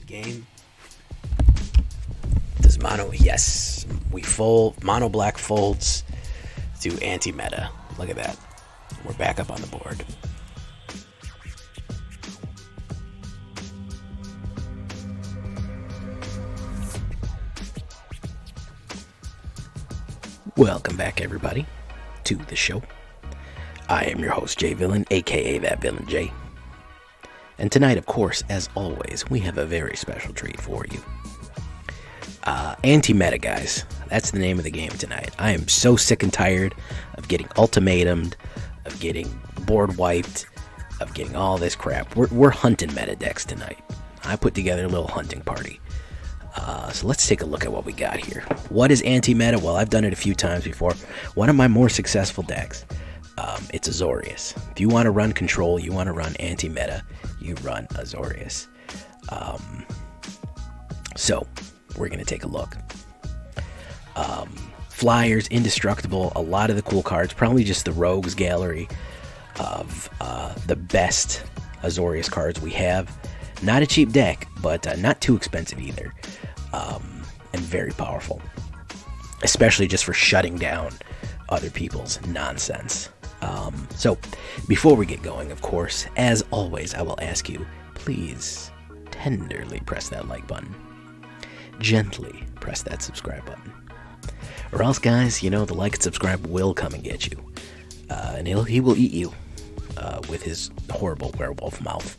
game. Does mono? Yes, we fold. Mono black folds to anti-meta. Look at that. We're back up on the board. Welcome back, everybody, to the show. I am your host, Jay Villain, aka That Villain Jay. And tonight, of course, as always, we have a very special treat for you. Anti-meta, guys. That's the name of the game tonight. I am so sick and tired of getting ultimatumed, of getting board wiped, of getting all this crap. We're hunting meta decks tonight. I put together a little hunting party. So let's take a look at what we got here. What is anti-meta? Well, I've done it a few times before. One of my more successful decks, it's Azorius. If you want to run control, you want to run anti-meta, you run Azorius. So we're going to take a look. Flyers, Indestructible, a lot of the cool cards, probably just the Rogues Gallery of the best Azorius cards we have. Not a cheap deck, but not too expensive either, and very powerful, especially just for shutting down other people's nonsense. So before we get going, of course, as always, I will ask you, please tenderly press that like button. Gently press that subscribe button. Or else, guys, you know, the like and subscribe will come and get you. And he will eat you with his horrible werewolf mouth.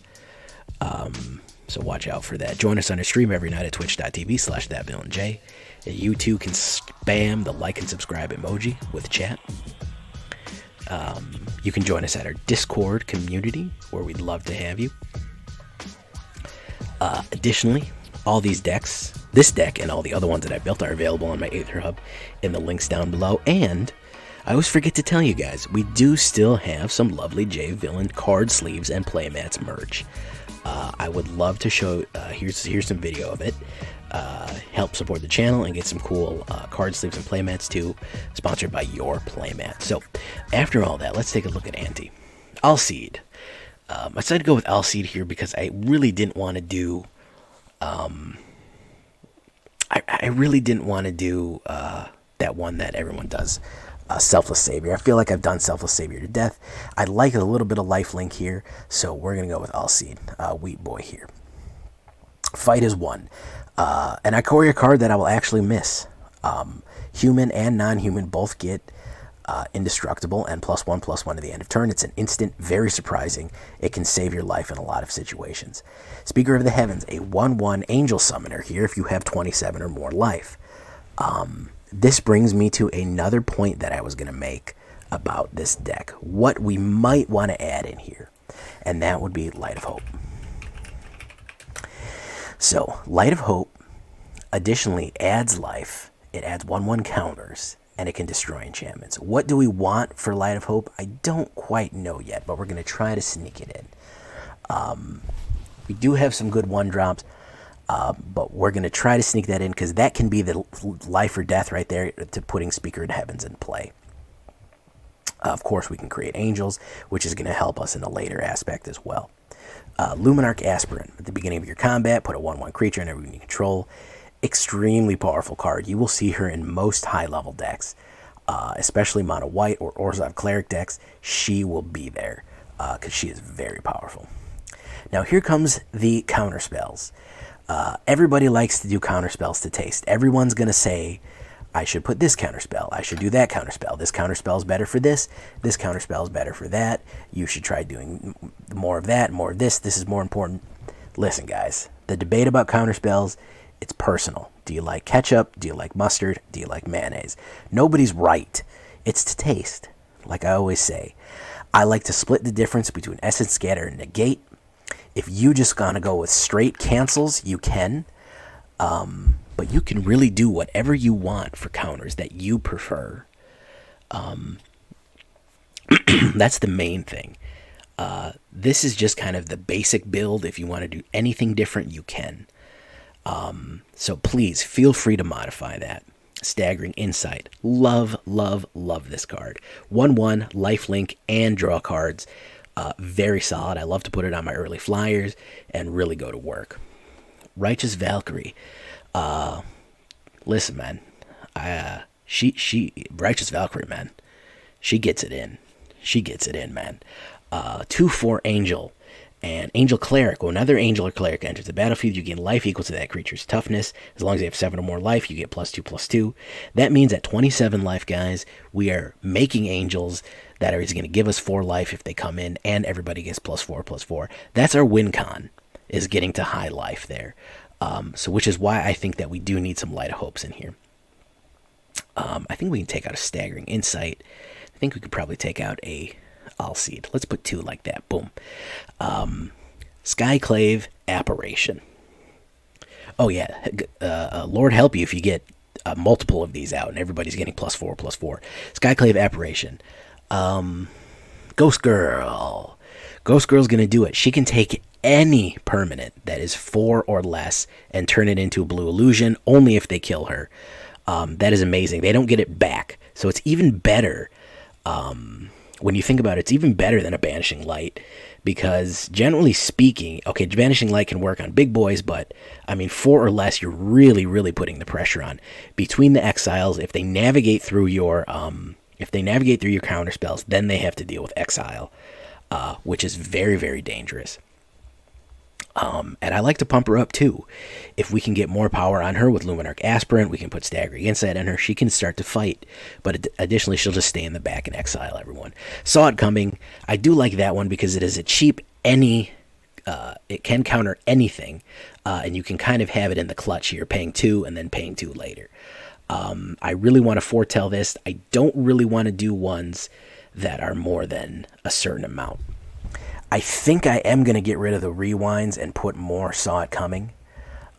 So watch out for that. Join us on our stream every night at twitch.tv/thatvillainj. And you too can spam the like and subscribe emoji with chat. You can join us at our Discord community, where we'd love to have you. Additionally, all these decks, this deck and all the other ones that I built, are available on my AetherHub in the links down below. And I always forget to tell you guys, we do still have some lovely J Villain card sleeves and playmats merch. I would love to show, here's some video of it. Help support the channel and get some cool card sleeves and playmats too, sponsored by your playmat. So after all that, let's take a look at Anti. Alseid. I decided to go with Alseid here because I really didn't want to do I really didn't want to do that one that everyone does, Selfless Savior. I feel like I've done Selfless Savior to death. I like a little bit of lifelink here, so we're going to go with Alseid, Wheat Boy here. Fight is 1. An Ikoria card that I will actually miss. Human and non-human both get Indestructible and +1/+1 to the end of turn. It's an instant, very surprising. It can save your life in a lot of situations. Speaker of the Heavens, a 1/1 Angel Summoner here if you have 27 or more life. This brings me to another point that I was going to make about this deck. What we might want to add in here, and that would be Light of Hope. So, Light of Hope additionally adds life. It adds 1/1 counters, and it can destroy enchantments. What do we want for Light of Hope? I don't quite know yet, but we're going to try to sneak it in. We do have some good 1-drops, but we're going to try to sneak that in because that can be the life or death right there to putting Speaker of the Heavens in play. Of course, we can create Angels, which is going to help us in a later aspect as well. Luminarch Aspirant. At the beginning of your combat, put a 1/1 creature in everyone you control. Extremely powerful card. You will see her in most high-level decks, especially Mono White or Orzhov Cleric decks. She will be there because she is very powerful. Now here comes the counterspells. Everybody likes to do counterspells to taste. Everyone's going to say, I should put this counterspell. I should do that counterspell. This counterspell is better for this. This counterspell is better for that. You should try doing more of that, more of this. This is more important. Listen, guys, the debate about counterspells, it's personal. Do you like ketchup? Do you like mustard? Do you like mayonnaise? Nobody's right. It's to taste. Like I always say, I like to split the difference between Essence Scatter and Negate. If you just gonna go with straight cancels, you can. But you can really do whatever you want for counters that you prefer. That's the main thing. This is just kind of the basic build. If you want to do anything different, you can. So please feel free to modify that. Staggering Insight. Love, love, love this card. 1/1, lifelink, and draw cards. Very solid. I love to put it on my early flyers and really go to work. Righteous Valkyrie. Listen, man. Righteous Valkyrie, man. She gets it in. She gets it in, man. 2/4 Angel. And Angel Cleric. When another Angel or Cleric enters the battlefield, you gain life equal to that creature's toughness. As long as they have 7 or more life, you get +2/+2. That means at 27 life, guys, we are making Angels that are going to give us 4 life if they come in, and everybody gets +4/+4. That's our win con, is getting to high life there. So which is why I think that we do need some Light of Hopes in here. I think we can take out a Staggering Insight. I think we could probably take out a Alseid. Let's put 2 like that. Boom. Skyclave Apparition. Oh yeah, Lord help you if you get multiple of these out and everybody's getting +4/+4. Skyclave Apparition. Ghost Girl. Ghost Girl's gonna do it. She can take any permanent that is 4 or less and turn it into a blue illusion, only if they kill her. That is amazing. They don't get it back, so it's even better. When you think about it, it's even better than a Banishing Light, because generally speaking, okay, Banishing Light can work on big boys, but I mean 4 or less, you're really, really putting the pressure on. Between the exiles, if they navigate through your counter spells, then they have to deal with exile, which is very, very dangerous. And I like to pump her up too. If we can get more power on her with Luminarch Aspirant, we can put Staggering Insight on her. She can start to fight, but additionally, she'll just stay in the back and exile everyone. Saw It Coming. I do like that one because it is a cheap it can counter anything, and you can kind of have it in the clutch here, paying 2 and then paying 2 later. I really want to foretell this. I don't really want to do ones that are more than a certain amount. I think I am going to get rid of the rewinds and put more Saw It Coming.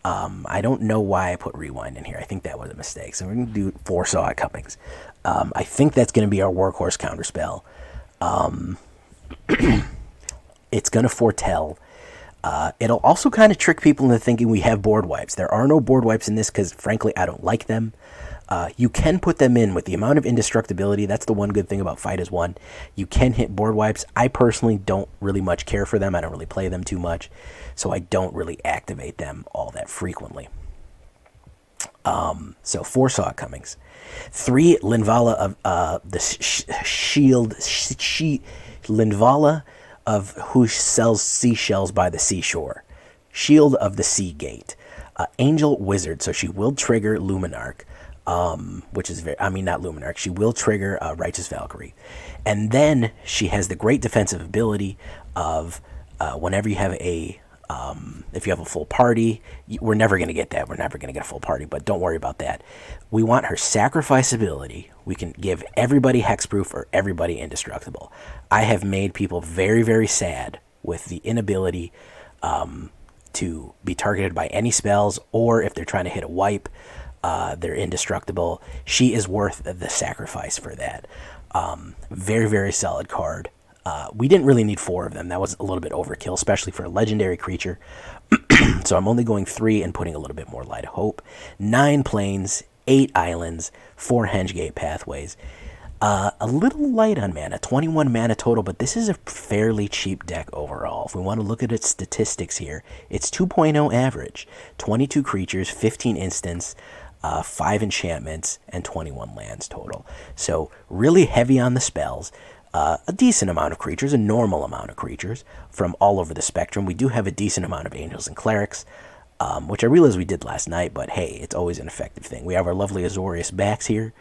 I don't know why I put rewind in here. I think that was a mistake. So we're going to do 4 Saw It Comings. I think that's going to be our workhorse counterspell. It's going to foretell. It'll also kind of trick people into thinking we have board wipes. There are no board wipes in this because, frankly, I don't like them. You can put them in with the amount of indestructibility. That's the one good thing about Fight as One. You can hit board wipes. I personally don't really much care for them. I don't really play them too much, so I don't really activate them all that frequently. So 4 Saw It Comings. 3 Linvala of the Linvala of who sells seashells by the seashore. Shield of the Sea Gate. Angel Wizard, so she will trigger Luminarch. Which is not Luminarch. She will trigger Righteous Valkyrie. And then she has the great defensive ability of whenever you have if you have a full party, we're never going to get that. We're never going to get a full party, but don't worry about that. We want her sacrifice ability. We can give everybody hexproof or everybody indestructible. I have made people very, very sad with the inability to be targeted by any spells, or if they're trying to hit a wipe, they're indestructible. She is worth the sacrifice for that. Very, very solid card. We didn't really need 4 of them. That was a little bit overkill, especially for a legendary creature. So I'm only going 3 and putting a little bit more Light of Hope. 9 planes, 8 islands, 4 Hengegate Pathways. A little light on mana, 21 mana total, but this is a fairly cheap deck overall. If we want to look at its statistics here, it's 2.0 average. 22 creatures, 15 instants, 5 enchantments, and 21 lands total. So really heavy on the spells. A decent amount of creatures, a normal amount of creatures from all over the spectrum. We do have a decent amount of angels and clerics, which I realized we did last night, but hey, it's always an effective thing. We have our lovely Azorius backs here.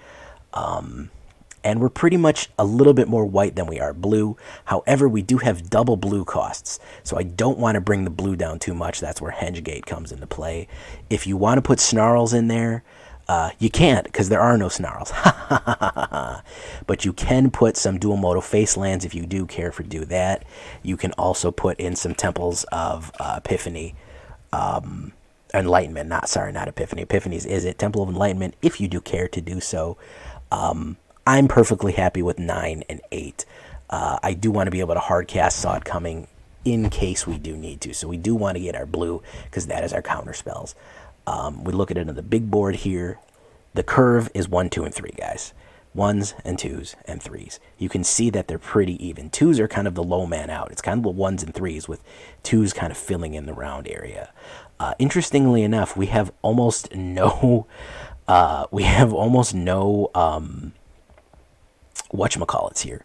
And we're pretty much a little bit more white than we are blue. However, we do have double blue costs, so I don't want to bring the blue down too much. That's where Hengegate comes into play. If you want to put snarls in there, you can't, because there are no snarls. But you can put some dual modal face lands if you do care to do that. You can also put in some Temples of Epiphany. Enlightenment, not Epiphany. Epiphany's is it. Temple of Enlightenment, if you do care to do so. I'm perfectly happy with 9 and 8. I do want to be able to hardcast Saw It Coming in case we do need to. So we do want to get our blue, because that is our counter spells. We look at it on the big board here. The curve is 1, 2, and 3, guys. 1s and 2s and 3s. You can see that they're pretty even. 2s are kind of the low man out. It's kind of the 1s and 3s with 2s kind of filling in the round area. Interestingly enough, we have almost no whatchamacallits here.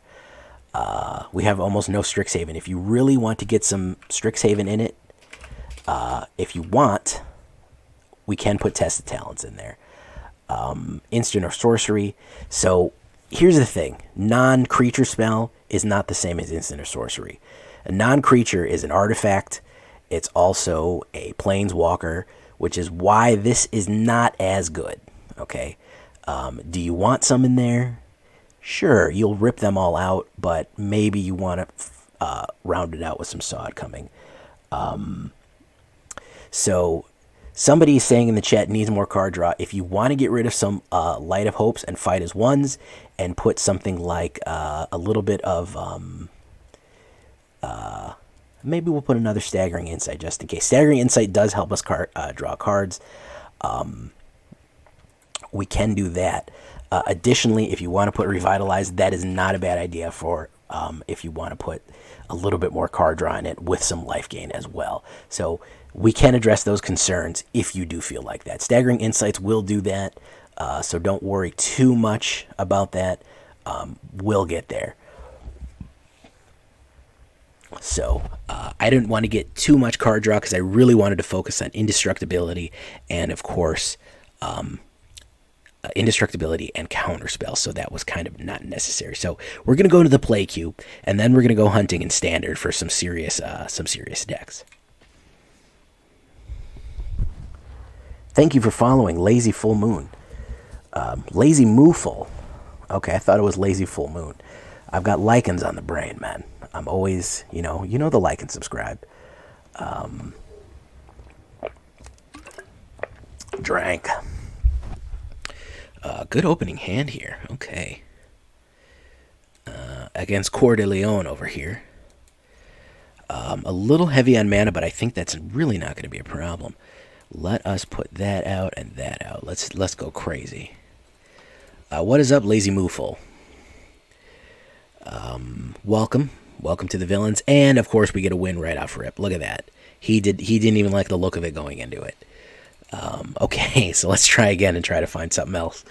We have almost no Strixhaven. If you really want to get some Strixhaven in it, if you want, we can put Tested Talents in there. Instant or sorcery. So here's the thing. Non-creature spell is not the same as instant or sorcery. A non-creature is an artifact. It's also a planeswalker, which is why this is not as good. Okay. Do you want some in there? Sure, you'll rip them all out, but maybe you want to round it out with some Sod coming. So somebody is saying in the chat needs more card draw. If you want to get rid of some Light of Hopes and fight as 1s and put something like a little bit of... maybe we'll put another Staggering Insight just in case. Staggering Insight does help us draw cards. We can do that. Additionally, if you want to put Revitalize, that is not a bad idea for if you want to put a little bit more card draw in it with some life gain as well. So we can address those concerns if you do feel like that. Staggering Insights will do that, so don't worry too much about that. We'll get there. So I didn't want to get too much card draw because I really wanted to focus on indestructibility and, of course, indestructibility and counterspell. So that was kind of not necessary. So we're going to go to the play queue, and then we're going to go hunting in standard for some serious decks. Thank you for following Lazy Full Moon. Lazy Mooful. Okay, I thought it was Lazy Full Moon. I've got lichens on the brain, man. I'm always, you know the like and subscribe. Drank. Good opening hand here. Okay. Against Coeur de Leon over here. A little heavy on mana, but I think that's really not going to be a problem. Let us put that out and that out. Let's go crazy. What is up, Lazy Mooful? Welcome to the villains, and of course we get a win right off rip. Look at that. He didn't even like the look of it going into it. Okay, so let's try again and try to find something else.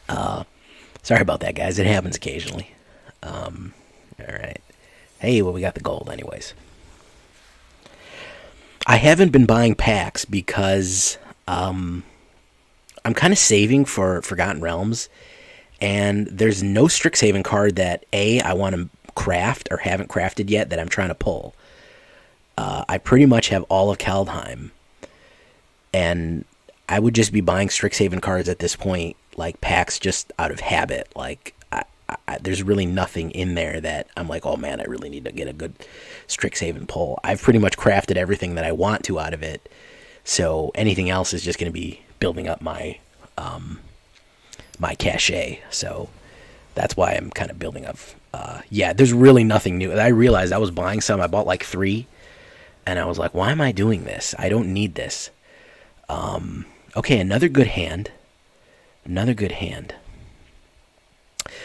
Sorry about that, guys. It happens occasionally. All right. Hey, well, we got the gold anyways. I haven't been buying packs because I'm kind of saving for Forgotten Realms, and there's no Strixhaven card that I want to craft or haven't crafted yet that I'm trying to pull. I pretty much have all of Kaldheim, and I would just be buying Strixhaven cards at this point, like packs, just out of habit. Like there's really nothing in there that I'm like, oh man, I really need to get a good Strixhaven pull. I've pretty much crafted everything that I want to out of it, so anything else is just going to be building up my my cachet. So that's why I'm kind of building up. Yeah, there's really nothing new. I realized I was buying some. I bought like 3, and I was like, why am I doing this? I don't need this. Okay, another good hand. Another good hand.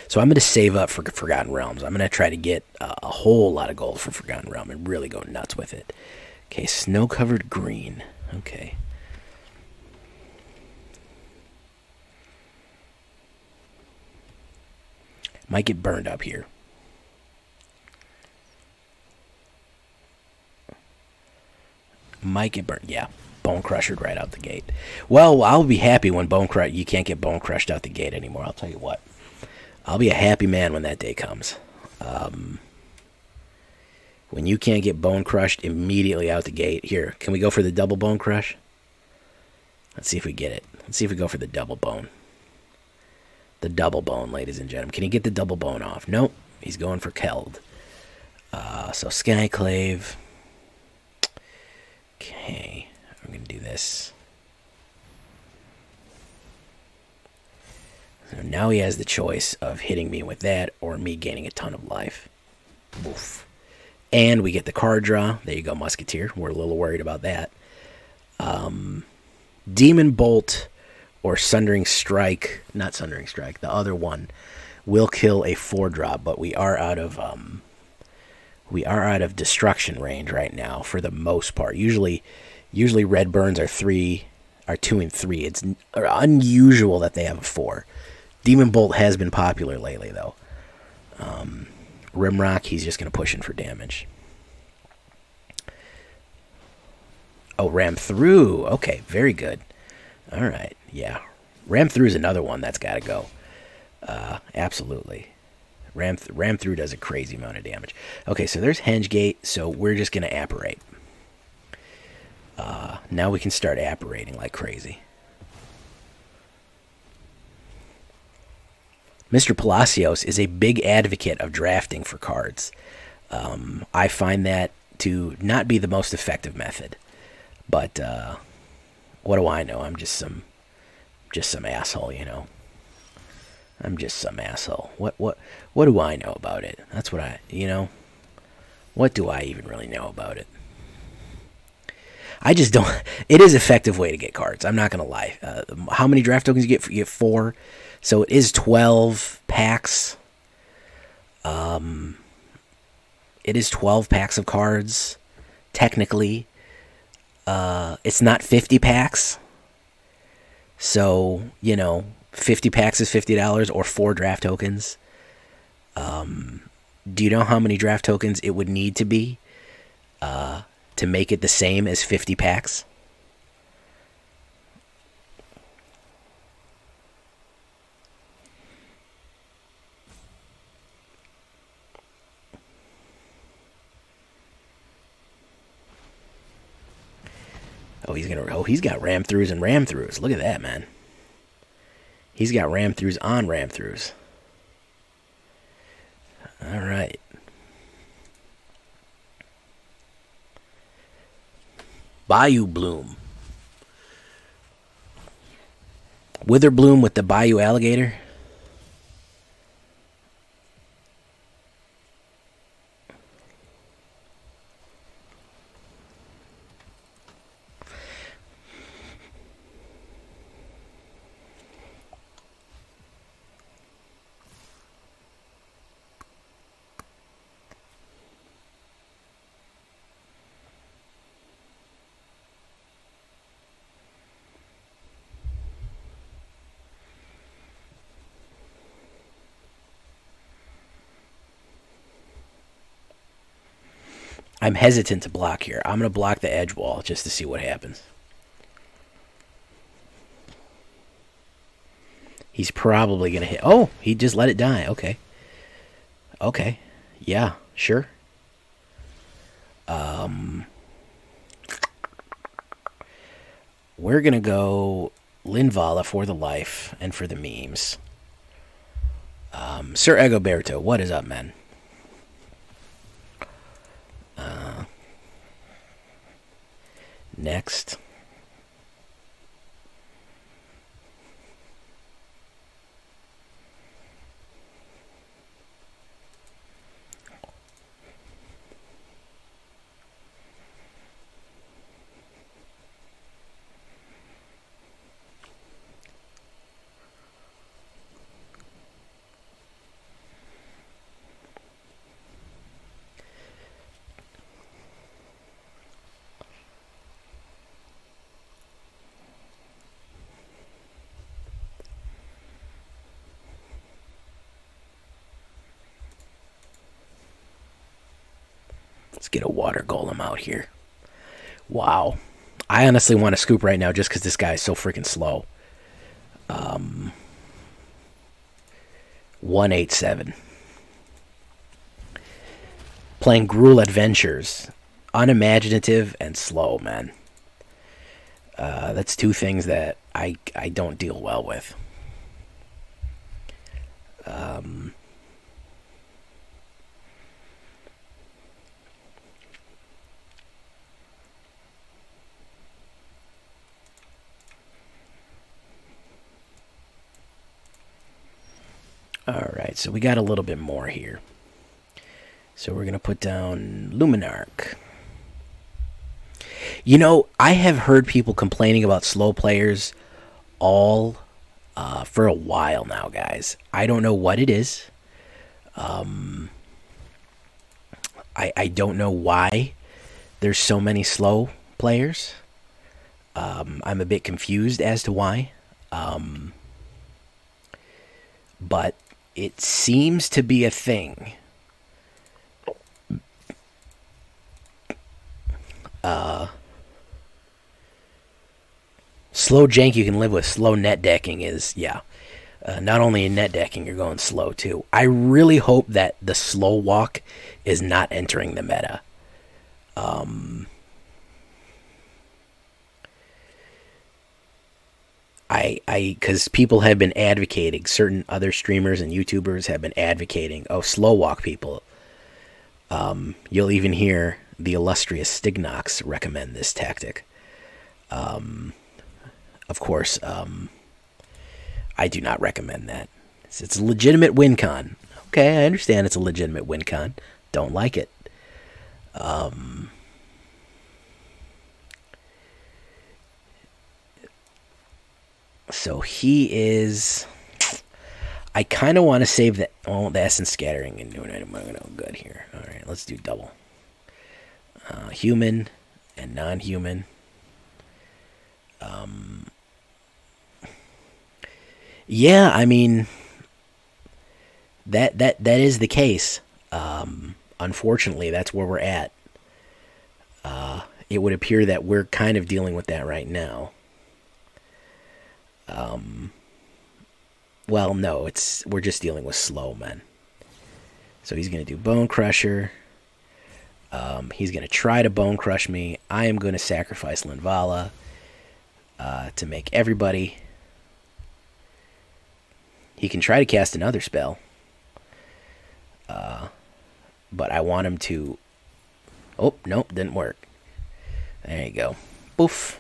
So I'm going to save up for Forgotten Realms. I'm going to try to get a whole lot of gold for Forgotten Realm and really go nuts with it. Okay, snow-covered green. Okay. Might get burned up here. Might get burned. Yeah, Bone Crushed right out the gate. Well, I'll be happy when you can't get Bone Crushed out the gate anymore. I'll tell you what. I'll be a happy man when that day comes. When you can't get Bone Crushed immediately out the gate. Here, can we go for the double Bone Crush? Let's see if we get it. Let's see if we go for the double bone. The double bone, ladies and gentlemen. Can he get the double bone off? Nope. He's going for Keld. So Skyclave. Okay. I'm going to do this. So now he has the choice of hitting me with that or me gaining a ton of life. Oof. And we get the card draw. There you go, Musketeer. We're a little worried about that. Demon Bolt or Sundering Strike, not Sundering Strike, the other one will kill a 4-drop, but we are out of destruction range right now for the most part. Usually red burns are 2 and 3. It's unusual that they have a 4. Demon Bolt has been popular lately though. Rimrock, he's just going to push in for damage. Oh, Ram Through. Okay, very good. All right, yeah. Ram Through is another one that's got to go. Absolutely. Ram Through does a crazy amount of damage. Okay, so there's Hengegate, so we're just going to apparate. Now we can start apparating like crazy. Mr. Palacios is a big advocate of drafting for cards. I find that to not be the most effective method. But what do I know? I'm just some asshole, you know. I'm just some asshole. What do I know about it? That's what what do I even really know about it? I just don't. It is an effective way to get cards. I'm not going to lie. How many draft tokens you get? You get 4. So it is 12 packs. It is 12 packs of cards, technically. It's not 50 packs. So, 50 packs is $50 or 4 draft tokens. Do you know how many draft tokens it would need to be to make it the same as 50 packs? He's got ram throughs and ram throughs. Look at that, man. He's got ram throughs on ram throughs. All right. Bayou Bloom. Witherbloom with the Bayou Alligator. I'm hesitant to block here. I'm going to block the edge wall just to see what happens. He's probably going to hit. Oh, he just let it die. Okay. Okay. Yeah, sure. We're going to go Linvala for the life and for the memes. Sir Egoberto, what is up, man? Next. Let's get a water golem out here. Wow. I honestly want to scoop right now just because this guy is so freaking slow. 187. Playing Gruul Adventures. Unimaginative and slow, man. That's two things that I don't deal well with. Alright, so we got a little bit more here. So we're going to put down Luminarch. You know, I have heard people complaining about slow players all for a while now, guys. I don't know what it is. I don't know why there's so many slow players. I'm a bit confused as to why. But it seems to be a thing. Slow jank you can live with. Slow net decking is, yeah. Not only in net decking, you're going slow too. I really hope that the slow walk is not entering the meta. Because people have been advocating, certain other streamers and YouTubers have been advocating, oh, slow walk people. You'll even hear the illustrious Stignox recommend this tactic. Of course, I do not recommend that. It's a legitimate win con. Okay, I understand it's a legitimate win con. Don't like it. So he is... I kind of want to save the essence scattering and doing it. I'm going to go good here. All right, let's do double. Human and non-human. Yeah, I mean, that is the case. Unfortunately, that's where we're at. It would appear that we're kind of dealing with that right now. Well, no, we're just dealing with slow men. So he's going to do Bone Crusher. He's going to try to Bone Crush me. I am going to sacrifice Linvala to make everybody... He can try to cast another spell. But I want him to... Oh, nope, didn't work. There you go. Boof.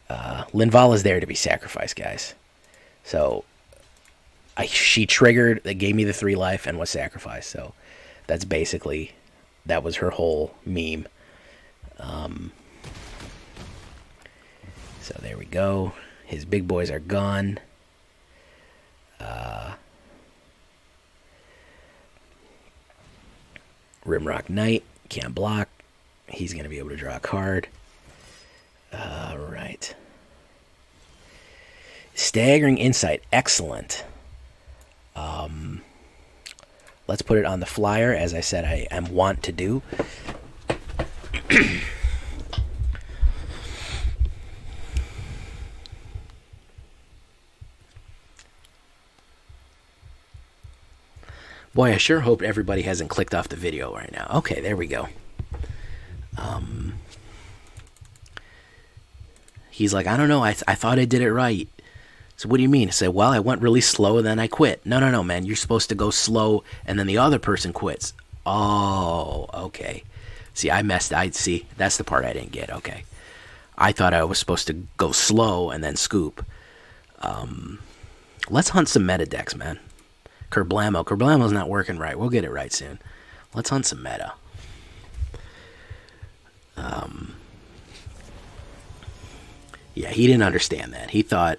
Linvala's there to be sacrificed, guys. So, she triggered, that gave me the 3 life and was sacrificed. So, that's basically... That was her whole meme. So, there we go. His big boys are gone. Rimrock Knight, can't block. He's going to be able to draw a card. Right. Staggering Insight, excellent. Let's put it on the flyer, as I said I am wont to do. Boy, I sure hope everybody hasn't clicked off the video right now. Okay, there we go. He's like, I don't know, I thought I did it right. So what do you mean? I said, well, I went really slow, and then I quit. No, man, you're supposed to go slow, and then the other person quits. Oh, okay. See, see, that's the part I didn't get, okay. I thought I was supposed to go slow and then scoop. Let's hunt some meta decks, man. Kerblamo's not working right. We'll get it right soon. Let's hunt some meta. Yeah, he didn't understand that. He thought,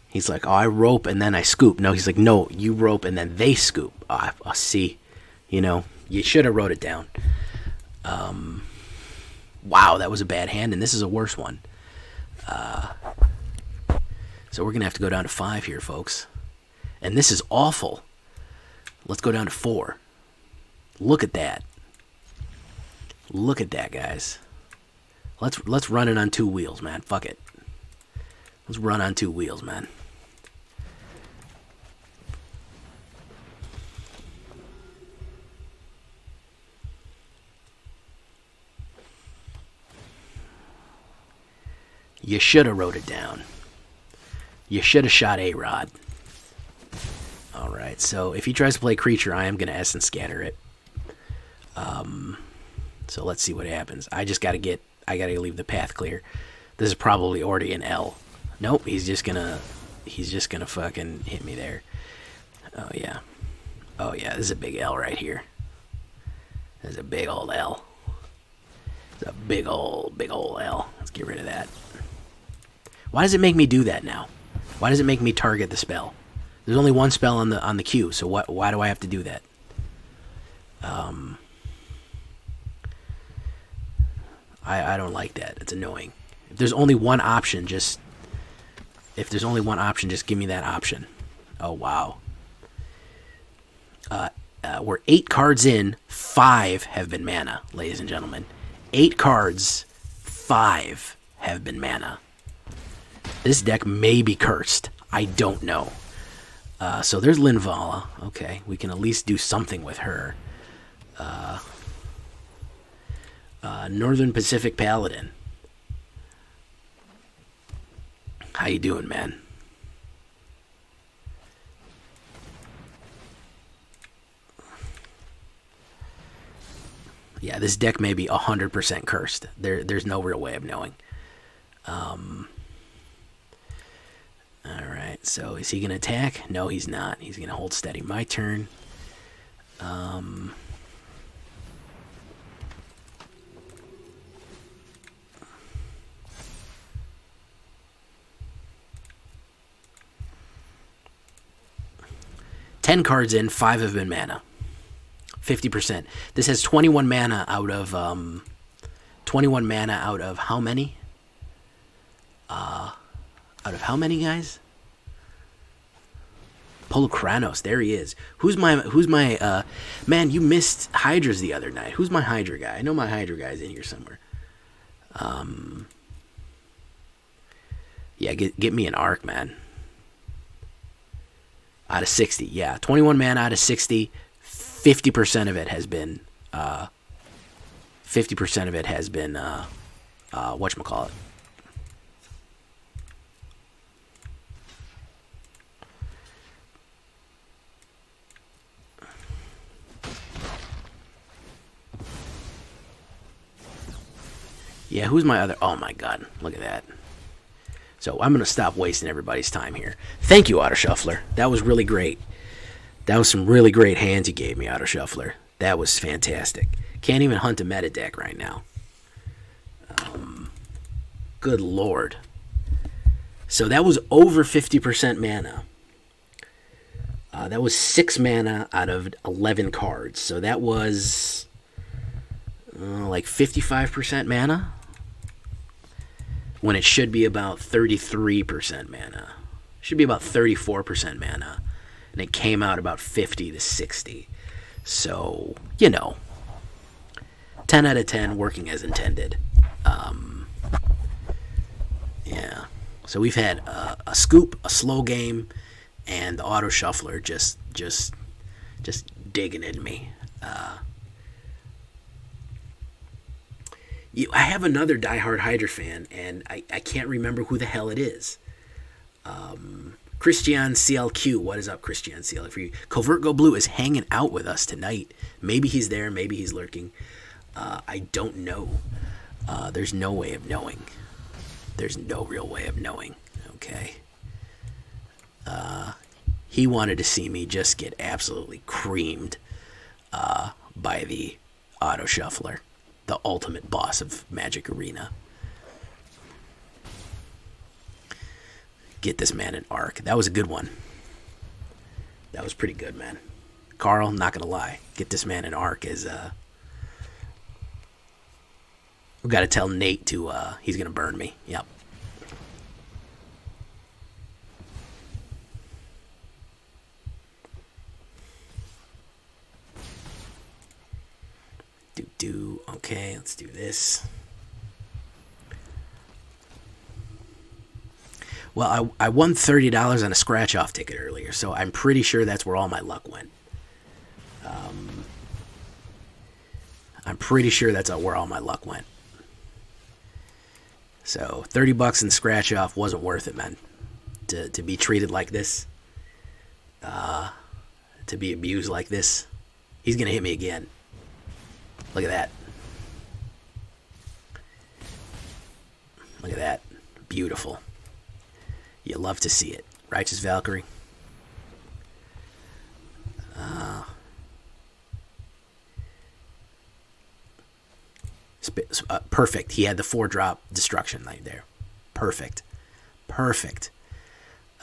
he's like, oh, I rope and then I scoop. No, he's like, no, you rope and then they scoop. I see. You know, you should have wrote it down. Wow, that was a bad hand, and this is a worse one. So we're going to have to go down to 5 here, folks. And this is awful. Let's go down to 4. Look at that. Look at that, guys. Let's run it on 2 wheels, man. Fuck it. Let's run on 2 wheels, man. You should have wrote it down. You should have shot A-Rod. Alright, so if he tries to play creature, I am going to Essence Scatter it. So let's see what happens. I gotta leave the path clear. This is probably already an L. Nope, he's just gonna fucking hit me there. Oh yeah. Oh yeah, this is a big L right here. There's a big old L. It's a big old L. Let's get rid of that. Why does it make me do that now? Why does it make me target the spell? There's only one spell on the queue, so why do I have to do that? I don't like that. It's annoying. If there's only one option, just give me that option. Oh wow. We're 8 cards in, 5 have been mana, ladies and gentlemen. 8 cards, 5 have been mana. This deck may be cursed. I don't know. So there's Linvala. Okay, we can at least do something with her. Northern Pacific Paladin. How you doing, man? Yeah, this deck may be 100% cursed. There's no real way of knowing. Alright, so is he going to attack? No, he's not. He's going to hold steady. My turn. 10 cards in, 5 have been mana. 50%. This has 21 mana out of how many? Out of how many, guys? Polokranos, there he is. Who's my man, you missed Hydras the other night. Who's my Hydra guy? I know my Hydra guy's in here somewhere. Yeah, get me an arc, man. Out of 60, yeah. 21 mana out of 60. 50% of it has been whatchamacallit. Yeah, who's my other? Oh my god, look at that. So I'm going to stop wasting everybody's time here. Thank you, Auto Shuffler. That was really great. That was some really great hands you gave me, Auto Shuffler. That was fantastic. Can't even hunt a meta deck right now. Good lord. So that was over 50% mana. That was 6 mana out of 11 cards. So that was like 55% mana. When it should be about 33% mana. Should be about 34% mana. And it came out about 50 to 60. So, 10 out of 10 working as intended. Yeah. So we've had a scoop, a slow game, and the Auto Shuffler just digging in me. I have another diehard Hydra fan, and I can't remember who the hell it is. Christian CLQ, what is up, Christian CLQ? Covert Go Blue is hanging out with us tonight. Maybe he's there, maybe he's lurking. I don't know. There's no way of knowing. There's no real way of knowing. Okay. He wanted to see me just get absolutely creamed by the Auto Shuffler, the ultimate boss of Magic Arena. Get this man an arc. That was a good one. That was pretty good, man. Carl, not gonna lie. Get this man an arc is we've got to tell Nate to he's gonna burn me. Yep. Okay, let's do this. Well, I won $30 on a scratch-off ticket earlier, so I'm pretty sure that's where all my luck went. I'm pretty sure that's where all my luck went. So $30 in scratch-off wasn't worth it, man. To be treated like this, to be abused like this. He's gonna hit me again. Look at that. Look at that. Beautiful. You love to see it. Righteous Valkyrie. Perfect. He had the 4-drop destruction right there. Perfect. Perfect.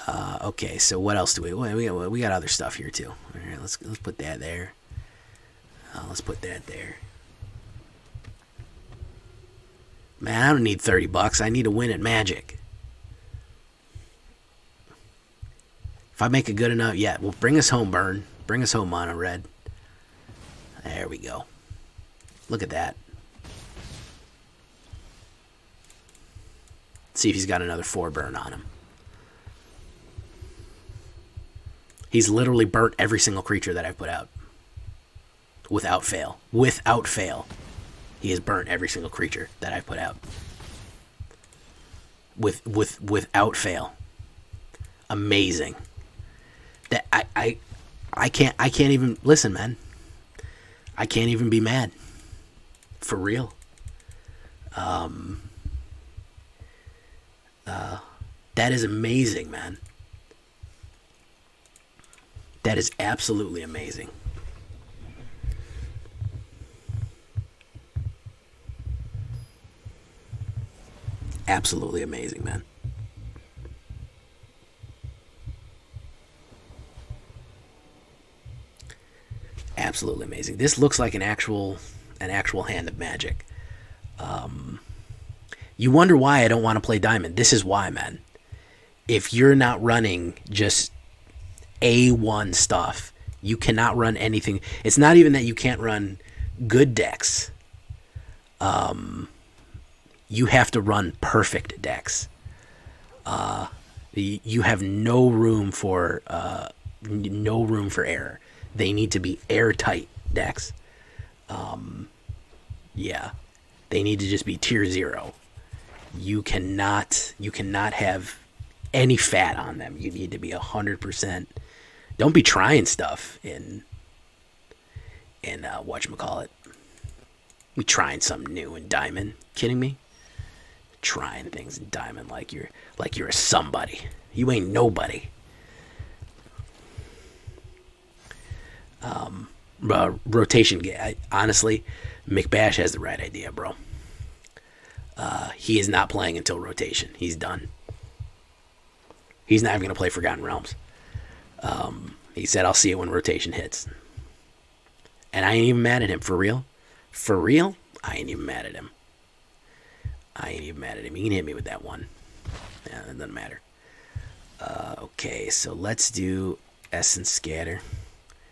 Okay, so what else do we got other stuff here too. All right, let's put that there. Let's put that there. Man, I don't need $30. I need a win at Magic. If I make it good enough, yeah, well, bring us home, Burn. Bring us home, Mono Red. There we go. Look at that. See if he's got another 4 burn on him. He's literally burnt every single creature that I've put out. Without fail. Without fail. He has burnt every single creature that I've put out. Without fail. Amazing. That I can't even listen, man. I can't even be mad. For real. That is amazing, man. That is absolutely amazing. Absolutely amazing, man. Absolutely amazing. This looks like an actual hand of Magic. You wonder why I don't want to play Diamond. This is why, man. If you're not running just A1 stuff, you cannot run anything. It's not even that you can't run good decks. You have to run perfect decks. You have no room for error. They need to be airtight decks. Yeah, they need to just be tier 0. You cannot have any fat on them. You need to be 100%. Don't be trying stuff in whatchamacallit. Be trying something new in Diamond. Kidding me? Trying things in Diamond like you're a somebody. You ain't nobody. Rotation. Honestly, McBash has the right idea, bro. He is not playing until rotation. He's done. He's not even going to play Forgotten Realms. He said, I'll see it when rotation hits. And I ain't even mad at him. For real? For real? I ain't even mad at him. He can hit me with that one. Yeah, that doesn't matter. Okay, so let's do Essence Scatter.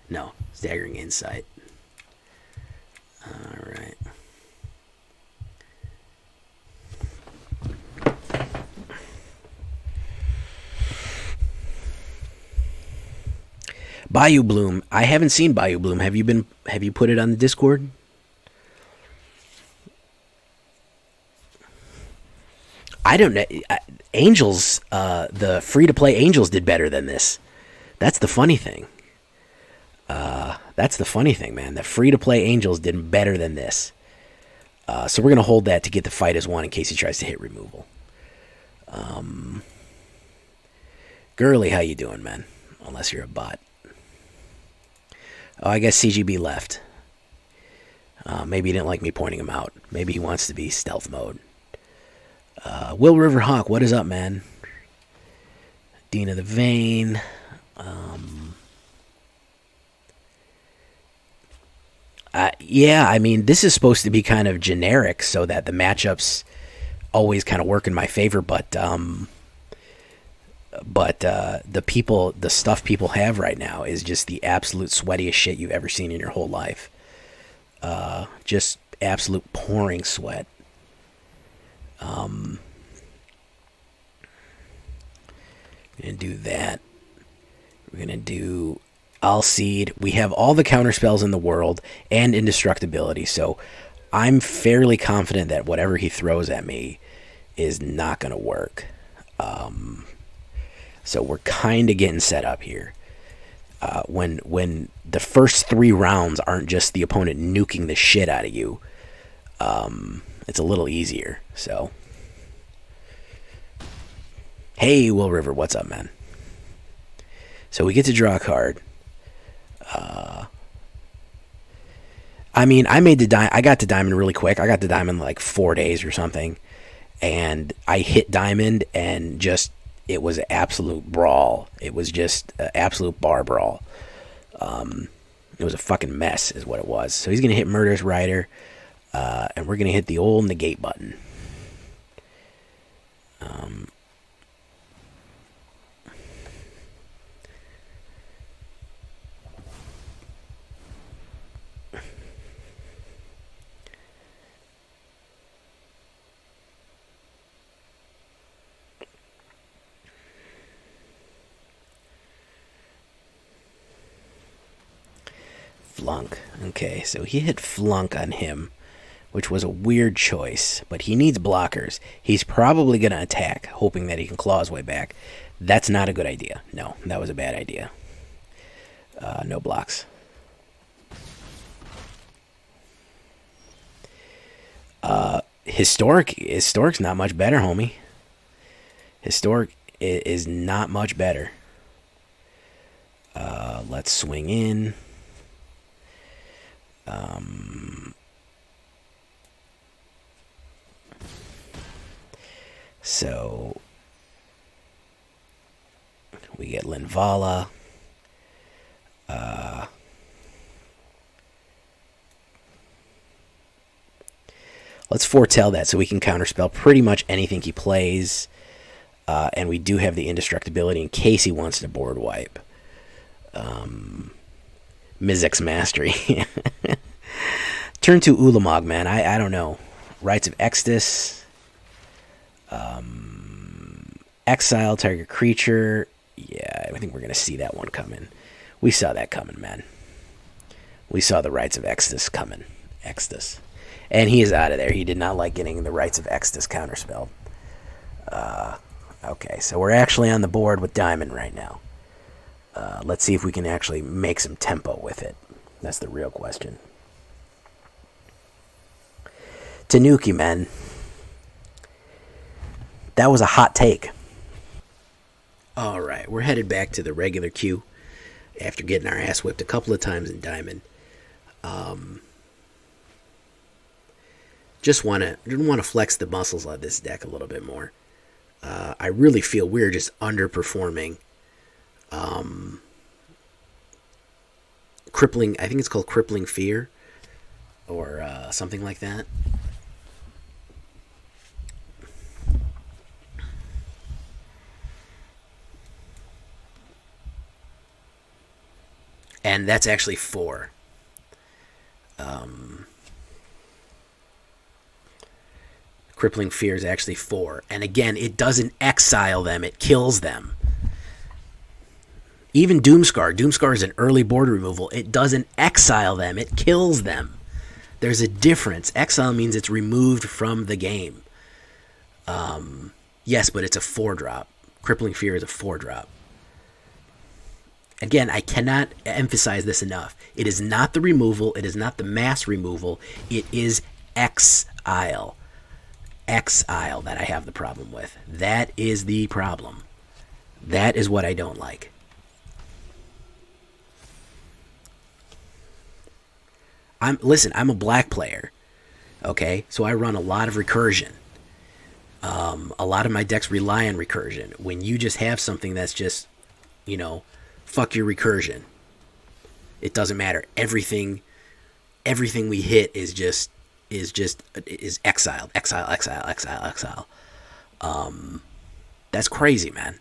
No, Staggering Insight. Alright. Bayou Bloom. I haven't seen Bayou Bloom. Have you put it on the Discord? I don't know. Angels, the free-to-play Angels did better than this. That's the funny thing. Man. The free-to-play Angels did better than this. So we're going to hold that to get the fight as 1 in case he tries to hit removal. Gurley, how you doing, man? Unless you're a bot. Oh, I guess CGB left. Maybe he didn't like me pointing him out. Maybe he wants to be stealth mode. Will Riverhawk, what is up, man? Dean of the Vein. Yeah, I mean, this is supposed to be kind of generic so that the matchups always kind of work in my favor, but the stuff people have right now is just the absolute sweatiest shit you've ever seen in your whole life. Just absolute pouring sweat. Gonna do that. We're gonna do Alseid. We have all the counter spells in the world and indestructibility, so I'm fairly confident that whatever he throws at me is not gonna work. So we're kind of getting set up here. When the first 3 rounds aren't just the opponent nuking the shit out of you, it's a little easier. So, hey, Will River, what's up, man? So we get to draw a card. I mean, I got to Diamond really quick. I got to Diamond like 4 days or something, and I hit Diamond and just it was an absolute brawl. It was just an absolute bar brawl. It was a fucking mess is what it was. So he's going to hit Murderous Rider, and we're going to hit the old negate button. Flunk. Okay, so he hit Flunk on him, which was a weird choice, but he needs blockers. He's probably going to attack, hoping that he can claw his way back. That's not a good idea. No, that was a bad idea. No blocks. Historic's not much better, homie. Historic is not much better. Let's swing in. So we get Linvala. Let's foretell that so we can counterspell pretty much anything he plays. And we do have the indestructibility in case he wants to board wipe. Mizek's Mastery. Turn to Ulamog, man. I don't know. Rites of Exodus. Exile, target creature. Yeah, I think we're going to see that one coming. We saw that coming, man. We saw the Rites of Exodus coming. Exodus. And he is out of there. He did not like getting the Rites of Exodus counterspelled. Okay, so we're actually on the board with Diamond right now. Let's see if we can actually make some tempo with it. That's the real question. Tanuki, man. That was a hot take. Alright, we're headed back to the regular queue after getting our ass whipped a couple of times in Diamond. Just want to flex the muscles on this deck a little bit more. I really feel we're just underperforming. Crippling, I think it's called Crippling Fear or something like that. And that's actually 4. Crippling Fear is actually 4. And again, it doesn't exile them, it kills them. Even Doomscar. Doomscar is an early board removal. It doesn't exile them, it kills them. There's a difference. Exile means it's removed from the game. Yes, but it's a 4-drop. Crippling Fear is a 4-drop. Again, I cannot emphasize this enough. It is not the removal. It is not the mass removal. It is exile. Exile that I have the problem with. That is the problem. That is what I don't like. Listen, I'm a black player. Okay? So I run a lot of recursion. A lot of my decks rely on recursion. When you just have something that's just, fuck your recursion. It doesn't matter. Everything we hit is exiled. Exile. That's crazy, man.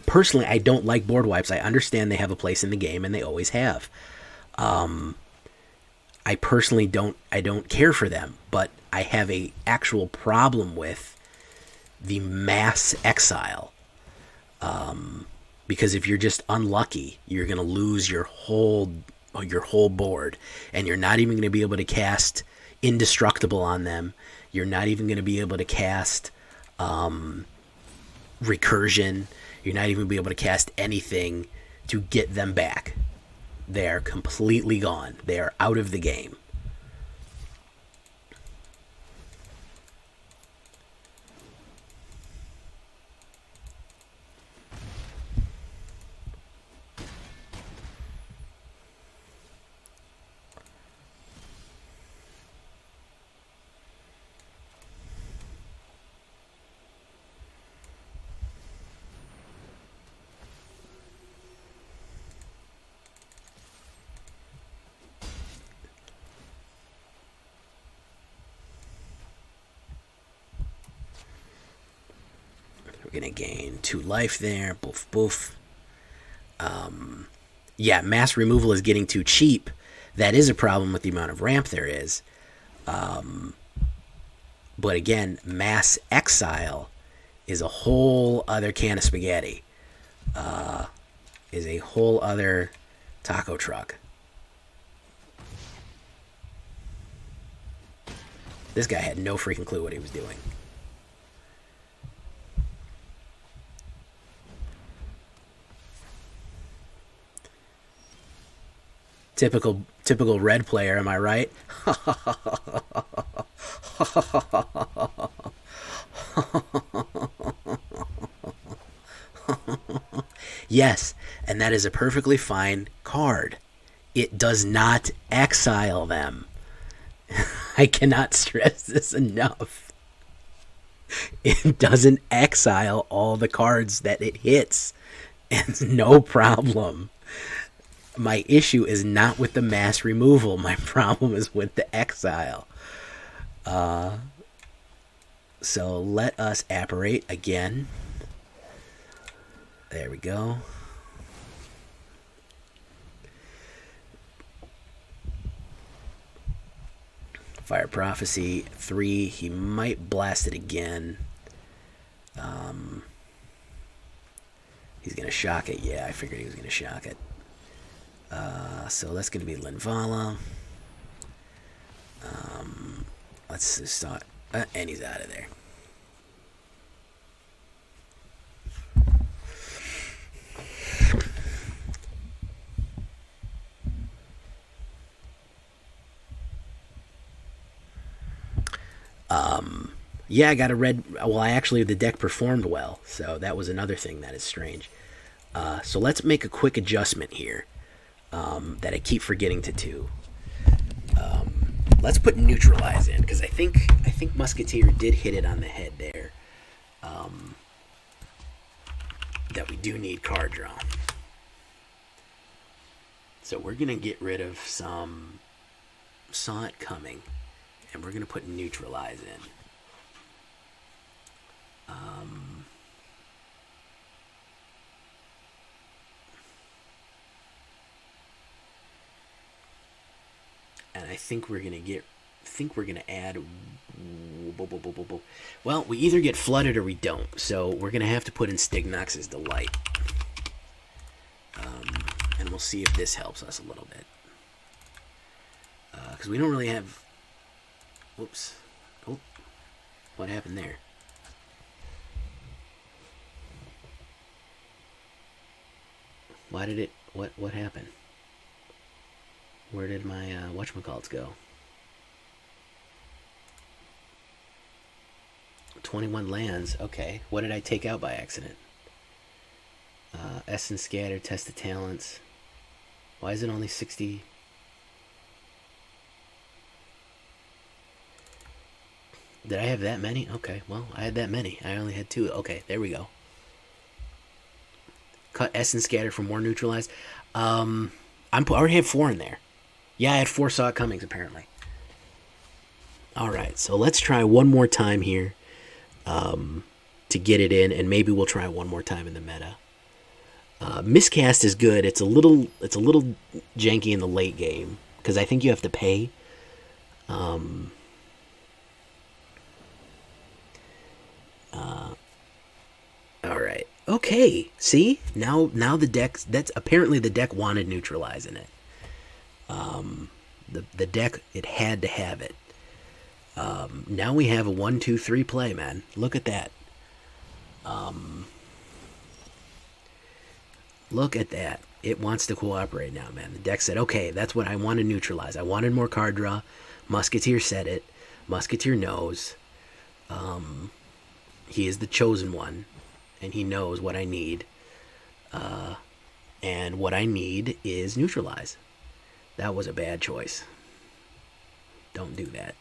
Personally, I don't like board wipes. I understand they have a place in the game, and they always have. I personally don't care for them, but I have a actual problem with the mass exile. Because if you're just unlucky, you're going to lose your whole board, and you're not even going to be able to cast Indestructible on them. You're not even going to be able to cast Recursion. You're not even going to be able to cast anything to get them back. They're completely gone. They are out of the game. gonna gain 2 life there. Boof, boof. Yeah, mass removal is getting too cheap. That is a problem with the amount of ramp there is. But again, mass exile is a whole other can of spaghetti. Is a whole other taco truck. This guy had no freaking clue what he was doing. Typical red player, am I right? Yes, and that is a perfectly fine card. It does not exile them. I cannot stress this enough. It doesn't exile all the cards that it hits. And no problem. My issue is not with the mass removal. My problem is with the exile. So let us apparate again. There we go. Fire Prophecy 3. He might blast it again. He's going to shock it. Yeah, I figured he was going to shock it. So that's going to be Linvala. Let's just start. And he's out of there. Yeah, I got a red. Well, the deck performed well, so that was another thing that is strange. So let's make a quick adjustment here that I keep forgetting to do. Let's put Neutralize in, because I think Musketeer did hit it on the head there. That we do need card draw. So we're going to get rid of some Saw It Coming, and we're going to put Neutralize in. And I think we're gonna add. Well, we either get flooded or we don't. So we're gonna have to put in Stignox's Delight, and we'll see if this helps us a little bit, because we don't really have. Whoops! Oh, what happened there? Why did it? What happened? Where did my whatchamacallits go? 21 lands. Okay. What did I take out by accident? Essence Scatter, Test of Talents. Why is it only 60? Did I have that many? Okay. Well, I had that many. I only had 2. Okay. There we go. Cut Essence Scatter for more Neutralize. I already have 4 in there. Yeah, I had 4 Saw It Comings, apparently. Alright, so let's try one more time here to get it in, and maybe we'll try one more time in the meta. Miscast is good. It's a little janky in the late game, because I think you have to pay. Alright. Okay, see? Now the deck, that's apparently the deck wanted Neutralize in it. The deck, it had to have it. Now we have a 1-2-3 play, man. Look at that. Look at that. It wants to cooperate now, man. The deck said, okay, that's what I want to Neutralize. I wanted more card draw. Musketeer said it. Musketeer knows. He is the chosen one, and he knows what I need. And what I need is Neutralize. That was a bad choice. Don't do that.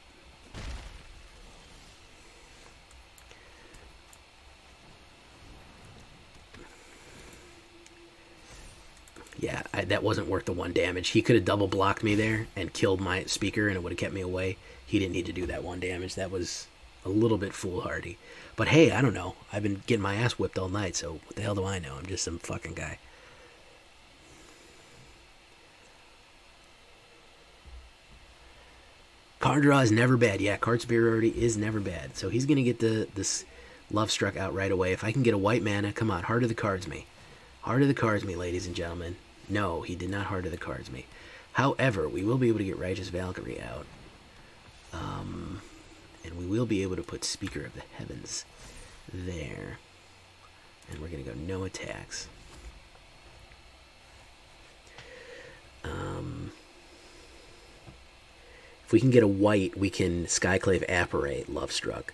Yeah, that wasn't worth the 1 damage. He could have double blocked me there and killed my speaker, and it would have kept me away. He didn't need to do that 1 damage. That was a little bit foolhardy. But hey, I don't know. I've been getting my ass whipped all night, so what the hell do I know? I'm just some fucking guy. Card draw is never bad. Yeah, card superiority is never bad. So he's going to get this Love Struck out right away. If I can get a white mana, come on, Heart of the Cards me. Heart of the Cards me, ladies and gentlemen. No, he did not Heart of the Cards me. However, we will be able to get Righteous Valkyrie out. And we will be able to put Speaker of the Heavens there. And we're going to go no attacks. If we can get a white, we can Skyclave Apparition Love Struck.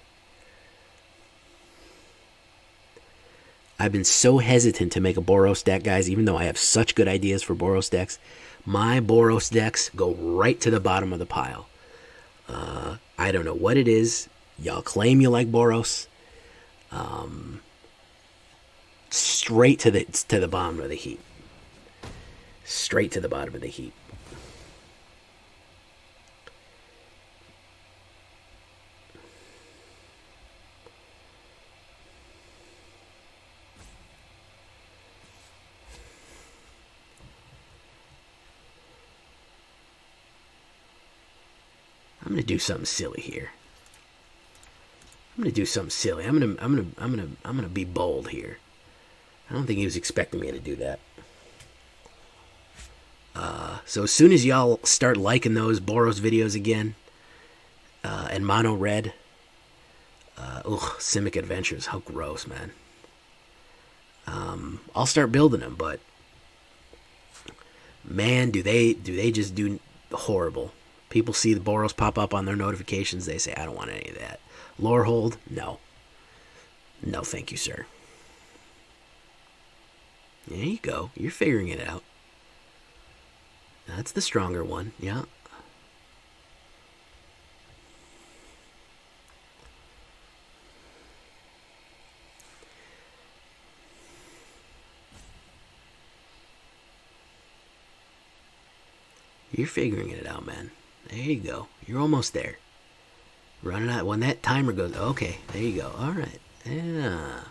I've been so hesitant to make a Boros deck, guys, even though I have such good ideas for Boros decks. My Boros decks go right to the bottom of the pile. I don't know what it is. Y'all claim you like Boros. Straight to the bottom of the heap. Straight to the bottom of the heap. I'm gonna do something silly here. I'm gonna do something silly. I'm gonna be bold here. I don't think he was expecting me to do that. So as soon as y'all start liking those Boros videos again, and Mono Red, Simic Adventures, how gross, man. I'll start building them, but man, do they just do horrible. People see the Boros pop up on their notifications. They say, I don't want any of that. Lorehold? No. No, thank you, sir. There you go. You're figuring it out. That's the stronger one. Yeah. You're figuring it out, man. There you go. You're almost there. Running out. When that timer goes, okay, there you go. All right. Yeah.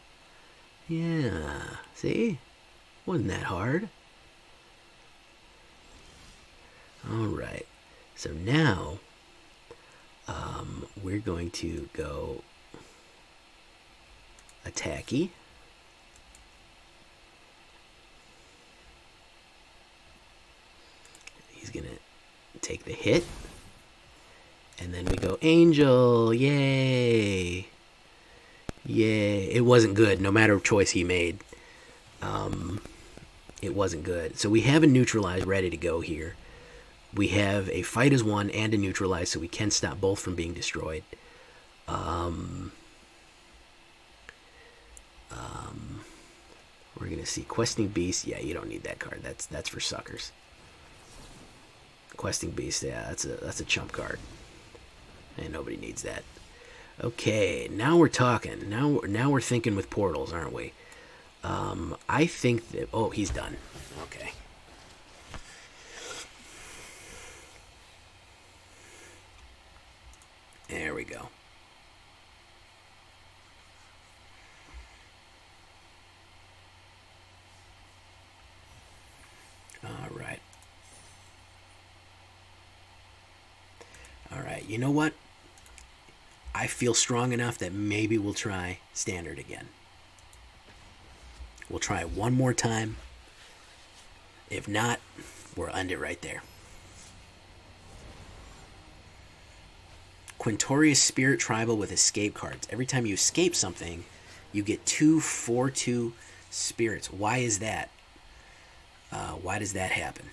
Yeah. See? Wasn't that hard? All right. So now, we're going to go attacky. He's going to take the hit. And then we go Angel. Yay. Yay. It wasn't good, no matter what choice he made. It wasn't good. So we have a Neutralize ready to go here. We have a Fight as One and a Neutralize, so we can stop both from being destroyed. We're going to see Questing Beast. Yeah, you don't need that card. That's for suckers. Questing Beast, yeah, that's a chump card. And nobody needs that. Okay, now we're talking. Now we're thinking with portals, aren't we? I think that... Oh, he's done. Okay. There we go. All right. All right, you know what? I feel strong enough that maybe we'll try Standard again. We'll try it one more time. If not, we'll end it right there. Quintorius Spirit Tribal with escape cards. Every time you escape something, you get 2 4/2 spirits. Why is that? Why does that happen?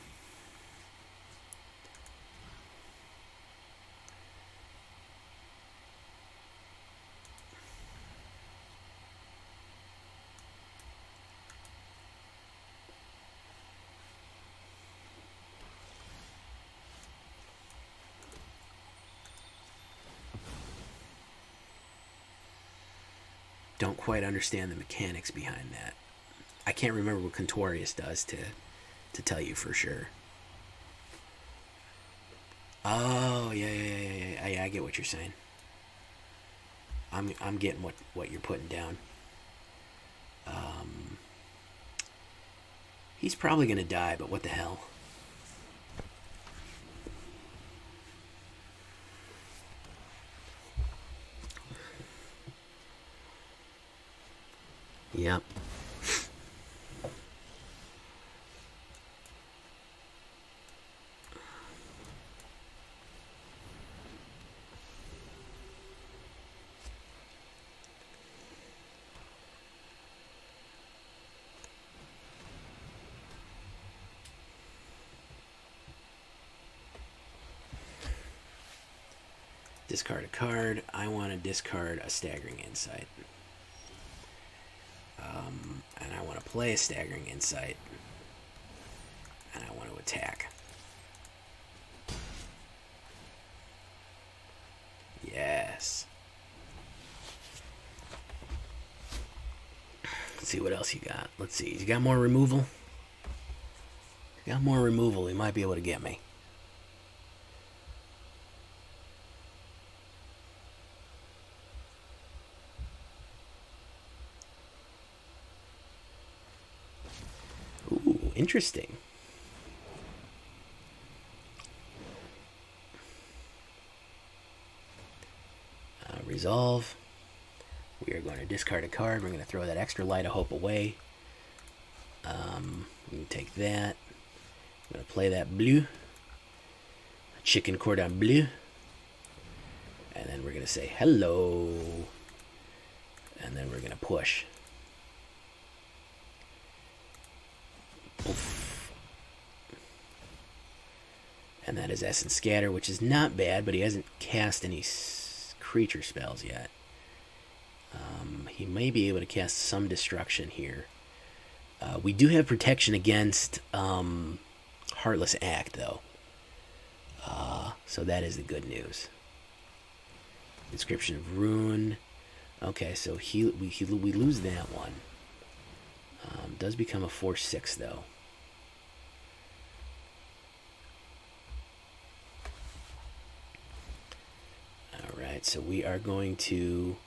Don't quite understand the mechanics behind that. I can't remember what Quintorius does to tell you for sure. Oh, yeah, I get what you're saying. I'm getting what you're putting down. He's probably gonna die, but what the hell? Yep. Discard a card. I want to discard a Staggering Insight. And I want to play a Staggering Insight. And I want to attack. Yes. Let's see what else you got. Let's see. You got more removal? You got more removal. You might be able to get me. Ooh, interesting. Resolve. We are going to discard a card. We're going to throw that extra Light of Hope away. We can take that. I'm going to play that blue. Chicken cordon bleu. And then we're going to say hello. And then we're going to push. Oof. And that is Essence Scatter, which is not bad, but he hasn't cast any creature spells yet. He may be able to cast some destruction here. We do have protection against Heartless Act, though. So that is the good news. Inscription of Ruin. Okay, so we lose that one. Does become a 4/6, though. Alright, so we are going to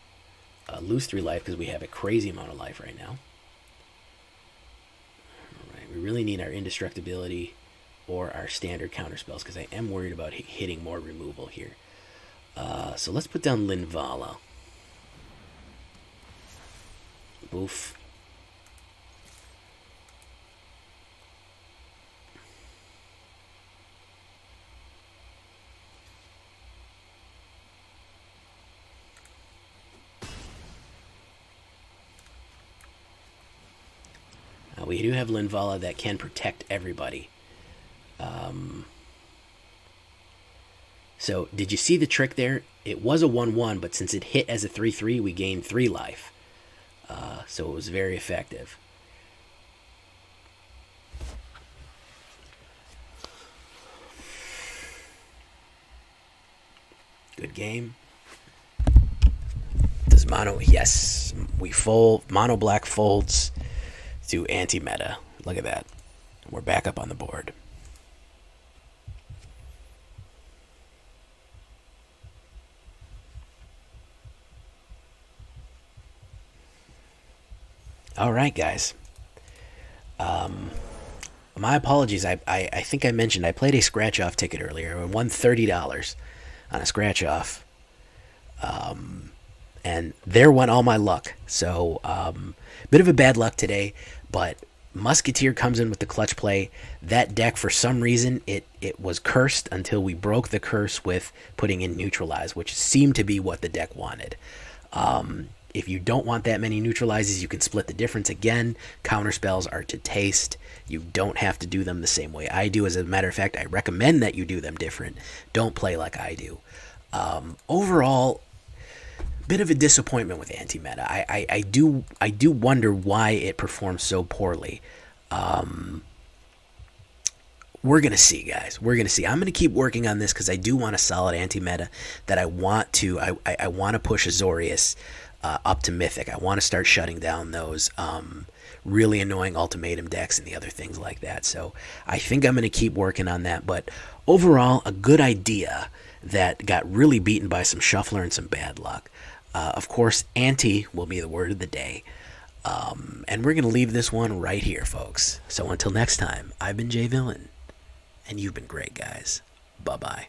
lose 3 life because we have a crazy amount of life right now. Alright, we really need our indestructibility or our standard counter spells because I am worried about hitting more removal here. So let's put down Linvala. Boof. We do have Linvala that can protect everybody. So, did you see the trick there? It was a 1/1, but since it hit as a 3/3, we gained 3 life. So it was very effective. Good game. Does mono... Yes, we fold. Mono black folds to anti-meta. Look at that. We're back up on the board. All right, guys. My apologies. I think I mentioned I played a scratch-off ticket earlier and won $30 on a scratch-off. And there went all my luck. So, bit of a bad luck today, but Musketeer comes in with the clutch play. That deck, for some reason, it was cursed until we broke the curse with putting in Neutralize, which seemed to be what the deck wanted. If you don't want that many Neutralizes, you can split the difference again. Counterspells are to taste. You don't have to do them the same way I do. As a matter of fact, I recommend that you do them different. Don't play like I do. Overall, bit of a disappointment with anti-meta. I do wonder why it performs so poorly. We're going to see, guys. We're going to see. I'm going to keep working on this because I do want a solid anti-meta that I want to. I want to push Azorius up to Mythic. I want to start shutting down those really annoying ultimatum decks and the other things like that. So I think I'm going to keep working on that. But overall, a good idea that got really beaten by some shuffler and some bad luck. Of course, anti will be the word of the day. And we're going to leave this one right here, folks. So until next time, I've been Jay Villain, and you've been great, guys. Bye-bye.